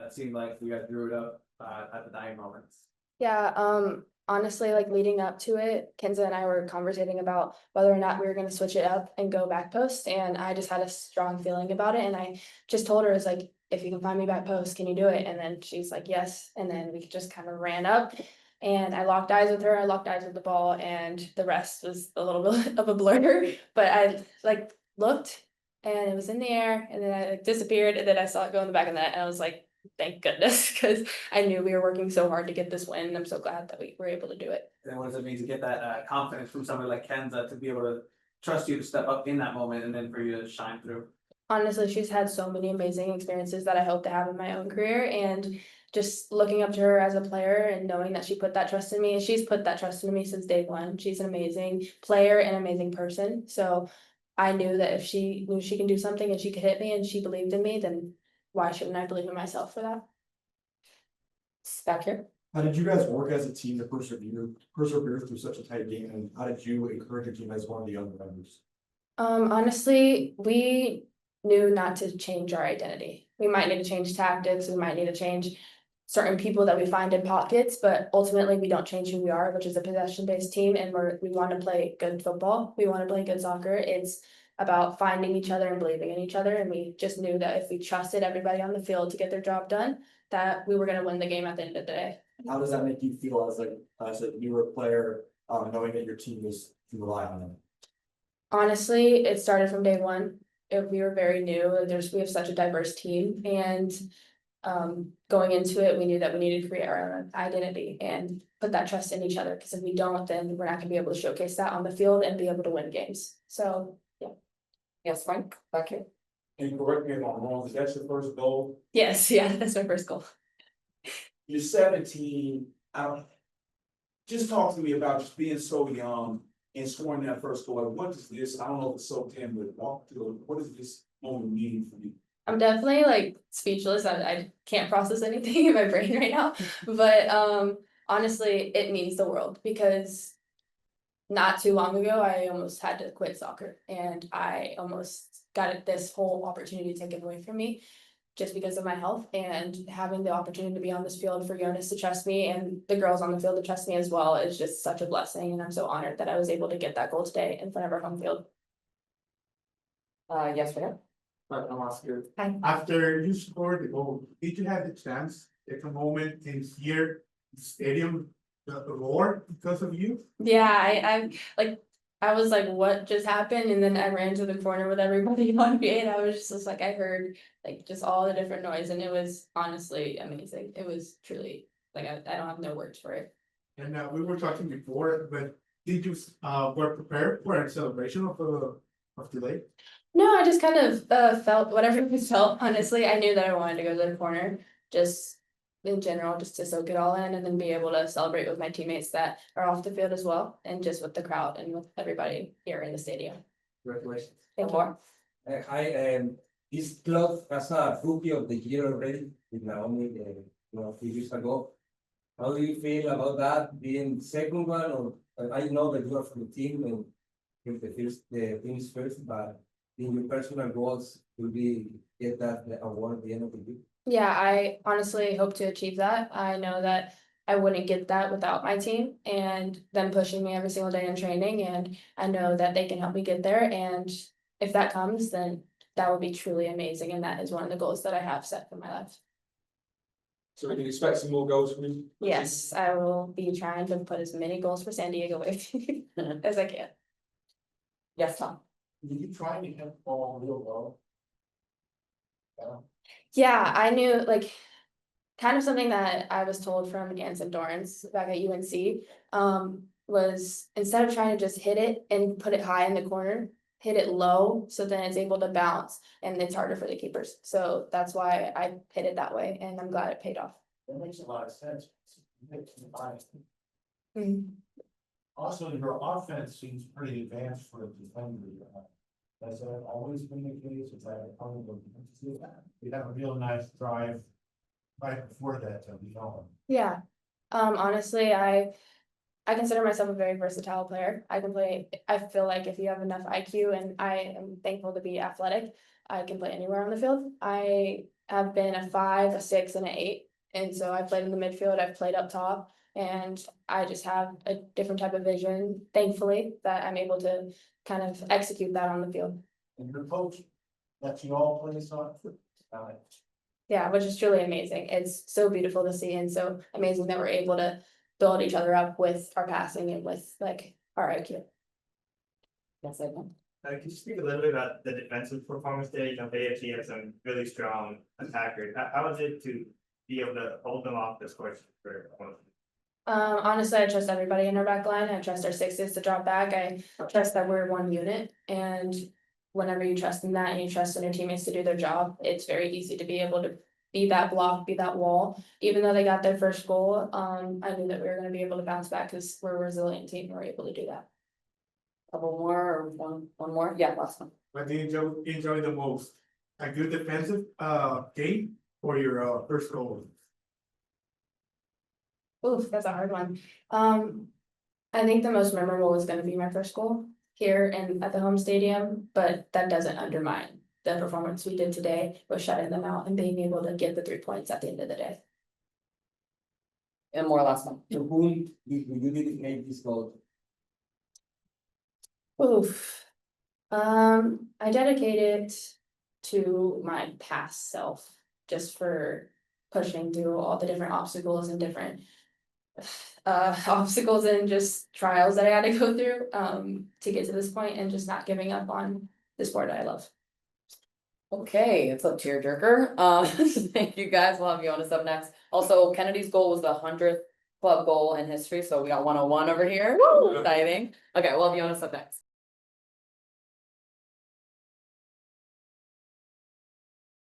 It seemed like we got threw it up at the dying moments. Yeah, honestly, like leading up to it, Kenza and I were conversating about whether or not we were gonna switch it up and go back post, and I just had a strong feeling about it, and I just told her, it's like, if you can find me back post, can you do it? And then she's like, yes, and then we just kind of ran up, and I locked eyes with her, I locked eyes with the ball, and the rest was a little bit of a blur, but I like looked, and it was in the air, and then I like disappeared, and then I saw it go in the back of the net, and I was like, thank goodness, because I knew we were working so hard to get this win. I'm so glad that we were able to do it. And what does it mean to get that confidence from somebody like Kenza to be able to trust you to step up in that moment and then for you to shine through? Honestly, she's had so many amazing experiences that I hope to have in my own career, and just looking up to her as a player and knowing that she put that trust in me, and she's put that trust in me since day one. She's an amazing player and amazing person. So I knew that if she knew she can do something and she could hit me and she believed in me, then why shouldn't I believe in myself for that? Back here. How did you guys work as a team to persevere through such a tight game, and how did you encourage your team as one of the younger members? Honestly, we knew not to change our identity. We might need to change tactics, we might need to change certain people that we find in pockets, but ultimately we don't change who we are, which is a possession-based team, and we want to play good football. We want to play good soccer. It's about finding each other and believing in each other, and we just knew that if we trusted everybody on the field to get their job done, that we were going to win the game at the end of the day. How does that make you feel as a newer player, knowing that your team is to rely on them? Honestly, it started from day one. We were very new. We have such a diverse team, and going into it, we knew that we needed to create our own identity and put that trust in each other. Because if we don't, then we're not going to be able to showcase that on the field and be able to win games. So yeah. Yes, Frank, back here. And correct me if I'm wrong, is that your first goal? Yes, yeah, that's my first goal. You're 17. Just talk to me about just being so young and scoring that first goal. What is this? I don't know if it's so ten, but walk through it. What does this moment mean for you? I'm definitely like speechless. I can't process anything in my brain right now. But honestly, it means the world, because not too long ago, I almost had to quit soccer, and I almost got this whole opportunity taken away from me just because of my health, and having the opportunity to be on this field for Jonas to trust me and the girls on the field to trust me as well is just such a blessing, and I'm so honored that I was able to get that goal today in front of our home field. Yes, we are. I'll ask you. Hi. After you scored the goal, did you have the chance at a moment and hear the stadium roar because of you? Yeah, I was like, what just happened? And then I ran to the corner with everybody on me, and I was just like, I heard like just all the different noise, and it was honestly amazing. It was truly like, I don't have no words for it. And we were talking before, but did you were prepared for a celebration of the lake? No, I just kind of felt whatever it was felt. Honestly, I knew that I wanted to go to the corner, just in general, just to soak it all in, and then be able to celebrate with my teammates that are off the field as well, and just with the crowd and with everybody here in the stadium. Congratulations. Thank you. Hi, this club has a rookie of the year already with Naomi, a few years ago. How do you feel about that being second one? Or I know that you are from the team and if the team is first, but in your personal goals, will be get that award at the end of the year? Yeah, I honestly hope to achieve that. I know that I wouldn't get that without my team and them pushing me every single day in training, and I know that they can help me get there. And if that comes, then that would be truly amazing, and that is one of the goals that I have set for my life. So we can expect some more goals from you? Yes, I will be trying to put as many goals for San Diego as I can. Yes, Tom. Did you try to hit the ball real well? Yeah, I knew, like, kind of something that I was told from Anson Dorrance back at UNC, was instead of trying to just hit it and put it high in the corner, hit it low, so then it's able to bounce and it's harder for the keepers. So that's why I hit it that way, and I'm glad it paid off. That makes a lot of sense. Mhm. Also, your offense seems pretty advanced for a defender. Has that always been the case? Is that a part of you have a real nice drive right before that to be on? Yeah, honestly, I consider myself a very versatile player. I can play, I feel like if you have enough IQ, and I am thankful to be athletic, I can play anywhere on the field. I have been a 5, a 6, and an 8. And so I played in the midfield, I've played up top, and I just have a different type of vision, thankfully, that I'm able to kind of execute that on the field. And your coach, that you all play soccer. Yeah, which is truly amazing. It's so beautiful to see and so amazing that we're able to build each other up with our passing and with like our IQ. Yes, I know. Can you speak a little bit about the defensive performance there? You know, AFC has some really strong attackers. How is it to be able to hold them off the score for one of them? Honestly, I trust everybody in our back line. I trust our sixes to drop back. I trust that we're one unit. And whenever you trust in that and you trust in your teammates to do their job, it's very easy to be able to be that block, be that wall. Even though they got their first goal, I knew that we were gonna be able to bounce back because we're a resilient team. We're able to do that. Couple more or one more? Yeah, last one. What do you enjoy the most? A good defensive game or your first goal? Oof, that's a hard one. I think the most memorable is gonna be my first goal here and at the home stadium, but that doesn't undermine the performance we did today with shutting them out and being able to get the 3 points at the end of the day. And more last one. To whom you dedicate this goal? Oof. I dedicate it to my past self, just for pushing through all the different obstacles and different obstacles and just trials that I had to go through to get to this point and just not giving up on the sport I love. Okay, it's a tearjerker. Thank you guys. We'll have Jonas up next. Also, Kennedy's goal was the 100th club goal in history, so we got 101 over here. Exciting. Okay, we'll have Jonas up next.